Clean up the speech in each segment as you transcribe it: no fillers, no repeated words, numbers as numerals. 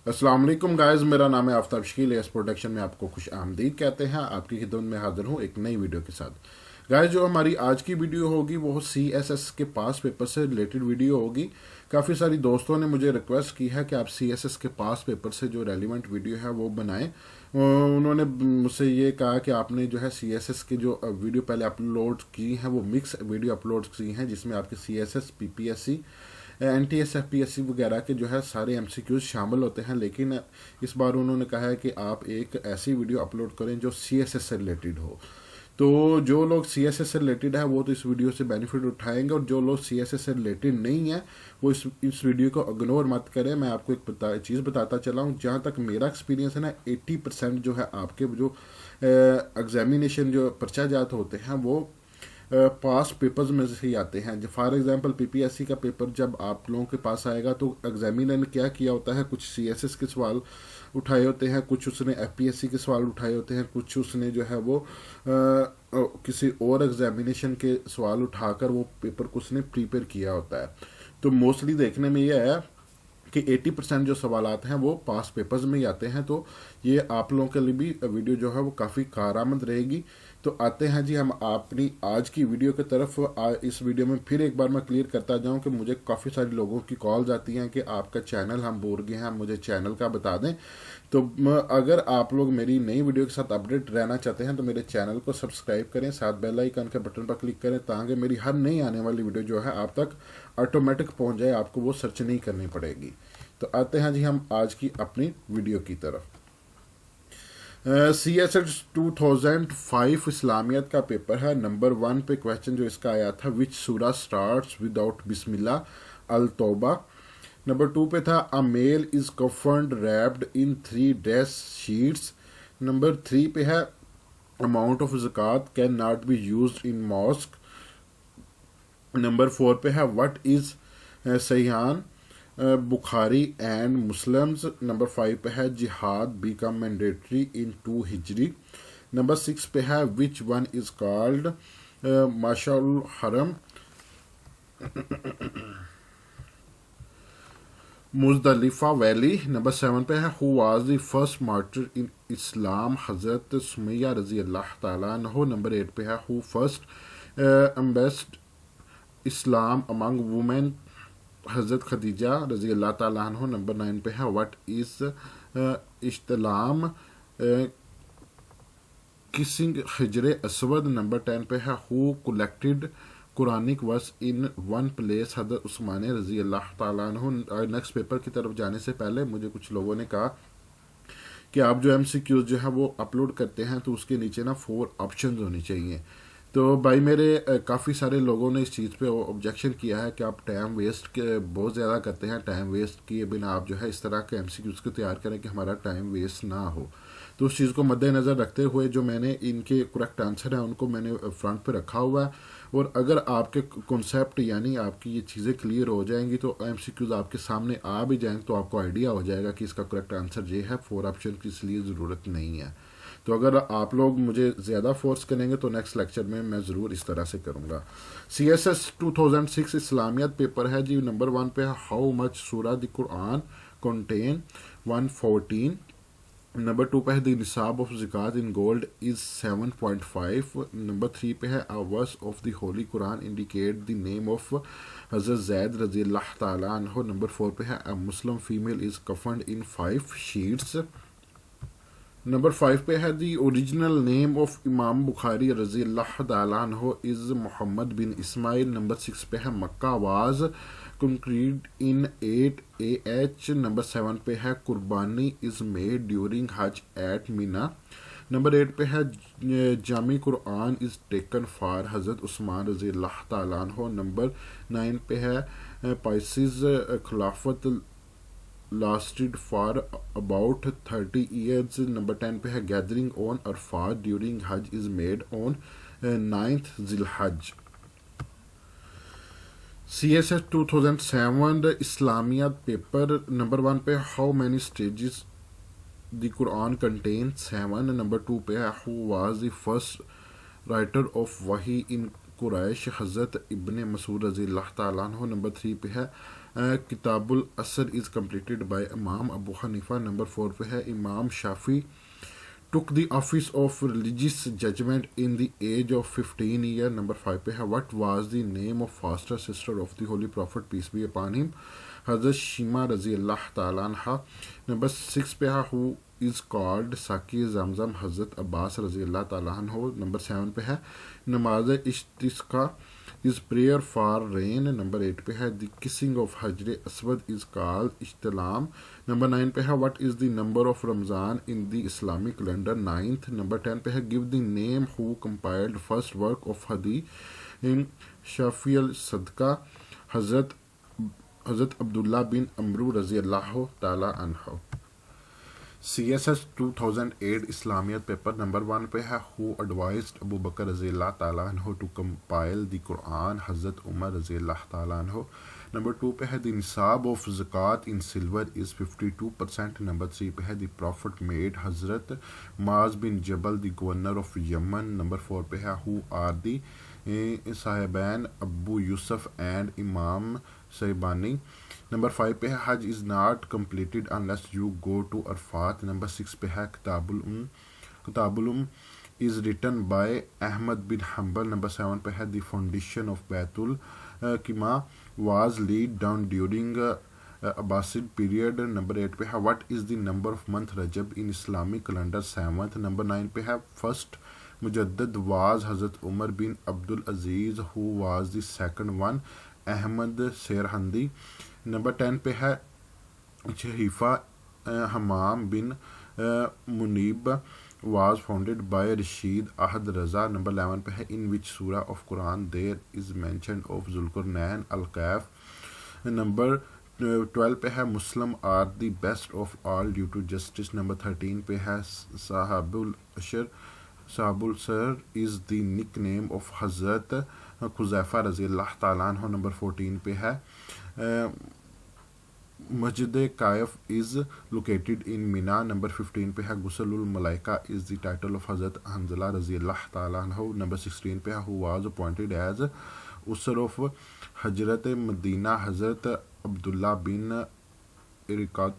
अस्सलाम वालेकुम गाइस, मेरा नाम है आफ्ताब शकील। एस प्रोडक्शन में आपको खुश आमदीद कहते हैं। आपकी खिदमत में हाजिर हूँ एक नई वीडियो के साथ। गाइस, जो हमारी आज की वीडियो होगी वो CSS के पास पेपर से रिलेटेड वीडियो होगी। काफ़ी सारी दोस्तों ने मुझे रिक्वेस्ट की है कि आप CSS के पास पेपर से जो रेलिवेंट वीडियो है वो बनाएं। उन्होंने मुझसे ये कहा कि आपने जो है CSS के जो वीडियो पहले अपलोड की हैं वो मिक्स वीडियो अपलोड की हैं, जिसमें आपके CSS PPSC NTS FPSC वगैरह के जो है सारे MCQs शामिल होते हैं। लेकिन इस बार उन्होंने कहा है कि आप एक ऐसी वीडियो अपलोड करें जो CSS से रिलेटेड हो। तो जो लोग CSS से रिलेटेड है वो तो इस वीडियो से बेनिफिट उठाएंगे, और जो लोग CSS से रिलेटेड नहीं है वो इस वीडियो को इग्नोर मत करें। मैं आपको एक चीज़ बताता चला हूँ। जहाँ तक मेरा एक्सपीरियंस है ना, 80% जो है आपके जो एग्जामिनेशन जो पर्चा जात होते हैं वो पास पेपर्स में से ही आते हैं। फॉर एग्जांपल PPSC का पेपर जब आप लोगों के पास आएगा तो एग्जामिनर ने क्या किया होता है, कुछ CSS के सवाल उठाए होते हैं, कुछ उसने FPSC के सवाल उठाए होते हैं, कुछ उसने जो है वो किसी और एग्जामिनेशन के सवाल उठाकर वो पेपर को उसने प्रिपेयर किया होता है। तो मोस्टली देखने में ये आया कि 80% जो सवालात हैं वो पास पेपर्स में ही आते हैं। तो ये आप लोगों के लिए भी वीडियो जो है वो काफ़ी कारआमद रहेगी। तो आते हैं जी हम अपनी आज की वीडियो की तरफ। इस वीडियो में फिर एक बार मैं क्लियर करता जाऊं कि मुझे काफ़ी सारे लोगों की कॉल्स आती हैं कि आपका चैनल हम भूल गए हैं, मुझे चैनल का बता दें। तो अगर आप लोग मेरी नई वीडियो के साथ अपडेट रहना चाहते हैं तो मेरे चैनल को सब्सक्राइब करें, साथ बेल आइकन के बटन पर क्लिक करें ताकि मेरी हर नई आने वाली वीडियो जो है आप तक ऑटोमेटिक पहुंच जाए, आपको वो सर्च नहीं करनी पड़ेगी। तो आते हैं जी हम आज की अपनी वीडियो की तरफ। CSS 2005 इस्लामियत का पेपर है। नंबर 1 पे क्वेश्चन जो इसका आया था, विच सूरा स्टार्ट्स विदाउट बिस्मिल्लाह, अल तौबा। नंबर 2 पे था, अ मेल इज कफन्ड wrapped in 3 dress sheets. Number 3 पे है, amount of zakat can not be used in mosque. Number 4 पे है, what is Sahihain Bukhari and Muslims. Number 5 पे है, jihad become mandatory in 2 Hijri. Number 6 पे है, which one is called Mashar Haram. Muzdalifah valley. Number 7 पे है, who was the first martyr in Islam, हजरत सुमैया रजी अल्लाह ताला अन्हो। नंबर 8 पे है, who first एम्बेस्ड Islam among women, हज़रत खदीजा रजी अल्लाह ताला अन्हा। नंबर 9 पे है, what is Islam kissing Hajar Aswad. Number 10 पे है, who collected Quranic verse in one place, Hazrat Usman रजी अल्लाह ताला अन्हा। नेक्स्ट पेपर की तरफ जाने से पहले मुझे कुछ लोगों ने कहा कि आप जो MCQs जो है वो अपलोड करते हैं तो उसके नीचे ना 4 ऑप्शंस होनी चाहिए। तो भाई मेरे काफ़ी सारे लोगों ने इस चीज़ पे ऑब्जेक्शन किया है कि आप टाइम वेस्ट के बहुत ज़्यादा करते हैं। टाइम वेस्ट किए बिना आप जो है इस तरह के MCQs को तैयार करें कि हमारा टाइम वेस्ट ना हो। तो उस चीज़ को मद्देनज़र रखते हुए जो मैंने इनके करेक्ट आंसर हैं उनको मैंने फ्रंट पे रखा हुआ है। और अगर आपके कॉन्सेप्ट यानी आपकी ये चीज़ें क्लियर हो जाएंगी तो MCQs आपके सामने आ भी जाएंगे तो आपको आइडिया हो जाएगा कि इसका करेक्ट आंसर ये है। 4 ऑप्शन की इसलिए ज़रूरत नहीं है। तो अगर आप लोग मुझे ज़्यादा फोर्स करेंगे तो नेक्स्ट लेक्चर में मैं ज़रूर इस तरह से करूँगा। CSS 2006 इस्लामियत पेपर है जी। नंबर 1 पे है, हाउ मच सूरा द कुरान कंटेन, 114। नंबर 2 पे है, द निसाब ऑफ ज़कात इन गोल्ड इज़ 7.5। नंबर 3 पे है, a verse of the Holy Quran indicate the name of Hazrat Zaid रज़ी अल्लाह ताला अन्हु। नंबर 4 पे है, अ मुस्लिम फीमेल इज़ कफन्ड इन 5 शीट्स। नंबर 5 पे है, दी ओरिजिनल नेम ऑफ इमाम बुखारी रजी अल्लाह ताला अन्हु is Mohammad bin Ismail. Number 6 पे है, Mecca was conquered in 8 AH। Number 7 पे है, qurbani is made during Hajj at Mina. Number 8 पे है, Jami Quran is taken for Hazrat Usman रजी अल्लाह ताला अन्हु। नंबर 9 पे है, पाइसिस खिलाफत lasted for about 30 years. Number 10 पे है, gathering on Arafat during Hajj is made on 9th Zilhaj. CSS 2007 Islamiyat paper. Number 1 पे, how many stages the Quran contain, 7। Number 2 पे है, who was the first writer of wahi in Quraish, हज़रत इब्ने मसूद रज़ी अल्लाह ताला अन्हु। नंबर 3 पे है, किताबुल असर इज़ कम्प्लीटेड बाय इमाम अबू हनीफा। नंबर 4 पे है इमाम Shafi took the office of religious judgment in the age of 15 year। Number 5 पे है what was the name of foster sister of the holy prophet peace be upon him हज़रत शीमा रज़ी अल्लाह ताला अन्हा। नंबर 6 पे है who is called साकी जमजम हज़रत अब्बास रज़ी अल्लाह ताला अन्हो। नंबर 7 पे है namaz istisqa is prayer for rain. Number 8 पे है the kissing of Hajar Aswad is called istilam. Number 9 पे है what is the number of Ramadan in the Islamic calendar 9th। Number 10 पे है give the name who compiled first work of Hadith in शफील सदका हज़रत अब्दुल्ला बिन अमरू रज़ी अल्लाह ताला अन्हो। CSS 2008 इस्लामियत paper number 1 पे है हु एडवाइज्ड अबू बकर रज़ी अल्लाह ताला अन्हो टू कंपाइल द कुरान हज़रत उमर रज़ी अल्लाह ताला अन्हो। नंबर 2 पे है द निसाब ऑफ ज़कात इन सिल्वर इज़ 52%। नंबर 3 पे है the profit made Hazrat Muaz bin Jabal the governor of Yemen. Number 4 पे है हु आर द साहिबान अबू यूसुफ एंड इमाम सैबानी। नंबर 5 पे है Hajj is not completed unless you go to Arafat. Number 6 पे है Kitabul is written by Ahmad bin Hanbal. Number 7 पे है the foundation of Baitul Hikma was laid down during Abbasid period. Number 8 पे है what is the number of month Rajab in Islamic calendar 7th। Number 9 पे है first Mujaddid was Hazrat Umar bin Abdul Aziz who was the second one Ahmad शेरहंदी। Number 10 पे है शहीफा हमाम बिन Munib was founded by Rashid Ahad Raza। Number 11 पे है in which surah of Quran there is mention of Zulqarnain al-Kahf। Number 12 पे है Muslim are the best of all due to justice। Number 13 पे है Sahabul Sir is the nickname of Hazrat खुज़ैफ़ा रज़ी अल्लाह ताला अन्हु। नंबर 14 पे है Masjid Khayf is located in Mina. Number 15 पे है Ghusalul Malaika is the title of Hazrat Hanzala रज़ी अल्लाह ताला अन्हु। नंबर 16 पे है हु वाज अपॉइंटेड एज उसर ऑफ हजरत मदीना हज़रत अब्दुल्ला बिन इरकात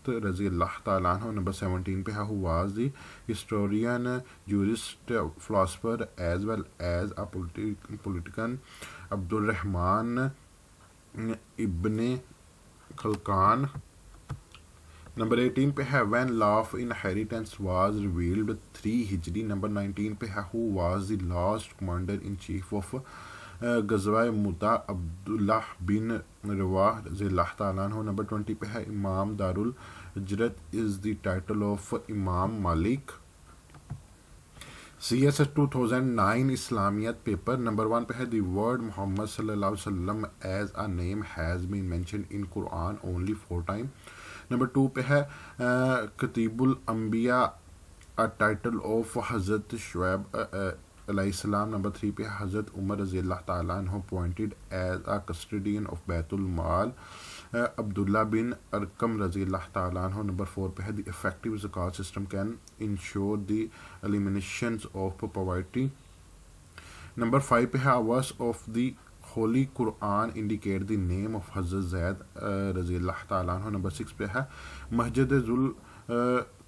रज़ी अल्लाह ताला अन्हु। नंबर 17 पे है who was the historian jurist philosopher as well as a politician Abdurrahman Ibn Khallikan. Number 18 पे है when law of inheritance was revealed 3 Hijri. Number 19 पे है who was the last commander in chief of Ghazwa Mutah Abdullah bin Rawaha रज़ी अल्लाह ताला अन्हु। Number 20 पे है इमाम दारुल हिजरत इज़ द टाइटल ऑफ इमाम मालिक। CSS 2009 इस्लामियत पेपर नंबर 1 पे है द वर्ड मोहम्मद सल्लल्लाहु अलैहि वसल्लम as a name has been mentioned in Quran only 4 time. Number 2 पे है कतीबुल अंबिया अ टाइटल ऑफ हज़रत शुएब अलैहिस्सलाम। नंबर 3 पे हज़रत उमर रज़ी अल्लाह ताला अन्हु appointed as a custodian of Baitul Mal Abdullah bin Arqam रज़ी अल्लाह ताला अन्हु। नंबर 4 पे है the effective zakat system can ensure the elimination of poverty. Number 5 पे है verse of the Holy Quran indicate the name of Hazrat Zaid रज़ी अल्लाह ताला अन्हु। नंबर 6 पे है मस्जिद Zul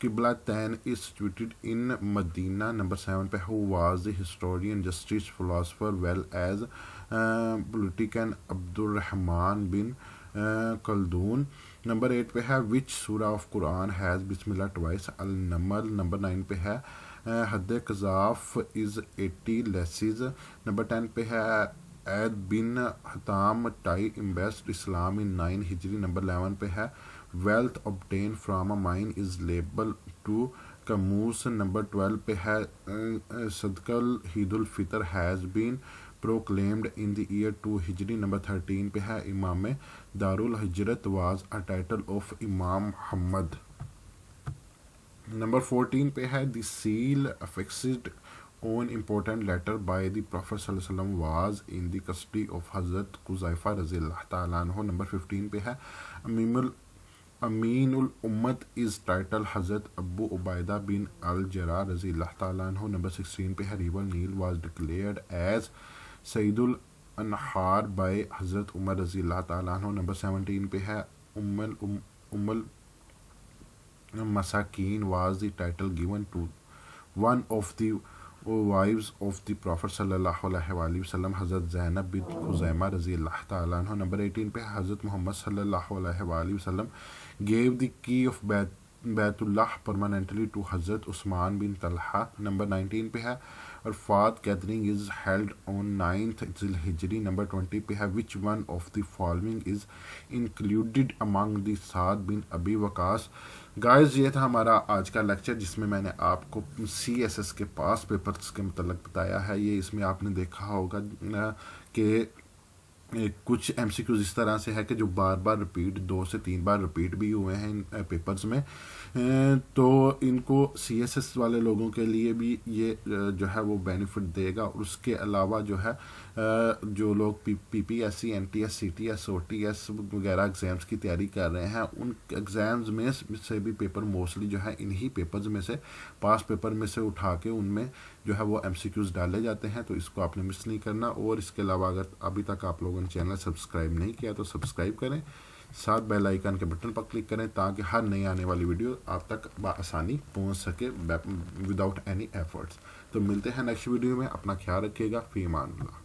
Qiblatain is situated in Medina. Number 7 पे who was the historian justice philosopher well as politician Abdurrahman bin Khaldun. Number 8 पे है which Surah of Quran has Bismillah twice Al Naml. Number 9 पे है हद कज़ाफ is 80 laces. Number 10 पे है ऐद बिन हताम tie इम्बेस्ट इस्लाम इन 9 हिजरी। Number 11 पे है wealth obtain from a mine is liable to Khums. Number 12 पे है Sadqatul Eidul Fitr has been proclaimed in the year 2 Hijri. Number 13 पे है इमाम दारुल हिजरत वाज अ टाइटल ऑफ इमाम मोहम्मद। नंबर 14 पे है the seal affixed on important letter by the Prophet sallallahu alaihi wasallam was in the custody of Hazrat Quzaifah रज़ियल्लाहु ताला अन्हु। नंबर 15 पे है अमीनुल उम्मत इज़ टाइटल हज़रत अबू उबैदा बिन अल जरा रज़ियल्लाहु ताला अन्हु। नंबर 16 पे है river Nile was declared as सईदुल अनहार बाय हज़रत उमर रज़ी अल्लाह ताला अन्हु। नंबर 17 पे है Ummul Masakeen was the title given to one of the wives of the Prophet सल्लल्लाहु अलैहि वसल्लम हज़रत ज़ैनब बिन खुज़ैमा रज़ी अल्लाह ताला अन्हा। नंबर 18 पे हज़रत मोहम्मद सल्लल्लाहु अलैहि वसल्लम gave the key of Baitullah permanently to Hazrat Usman bin Talha. Number 19 पे है Arafat gathering is held on 9th ज़िलहिजरी। नंबर 20 पे है which one of the following is included among the Saad bin Abi Waqqas. Guys ये था हमारा आज का लेक्चर जिसमें मैंने आपको CSS के पास पेपर्स के मतलब बताया है। ये इसमें आपने देखा होगा कि कुछ MCQs इस तरह से है कि जो बार बार रिपीट 2 से 3 बार रिपीट भी हुए हैं इन पेपर्स में। तो इनको CSS वाले लोगों के लिए भी ये जो है वो बेनिफिट देगा। और उसके अलावा जो है जो लोग PPSC NTS CTS OTS वगैरह एग्ज़ाम्स की तैयारी कर रहे हैं उन एग्ज़ाम्स में से भी पेपर मोस्टली जो है इन्हीं पेपर्स में से पास पेपर में से उठा के उनमें जो है वो MCQs डाले जाते हैं। तो इसको आपने मिस नहीं करना। और इसके अलावा अगर अभी तक आप लोगों ने चैनल सब्सक्राइब नहीं किया तो सब्सक्राइब करें, साथ बेल आइकन के बटन पर क्लिक करें ताकि हर नई आने वाली वीडियो आप तक आसानी पहुंच सके विदाउट एनी एफर्ट्स। तो मिलते हैं नेक्स्ट वीडियो में। अपना ख्याल रखिएगा। फी अमान अल्लाह।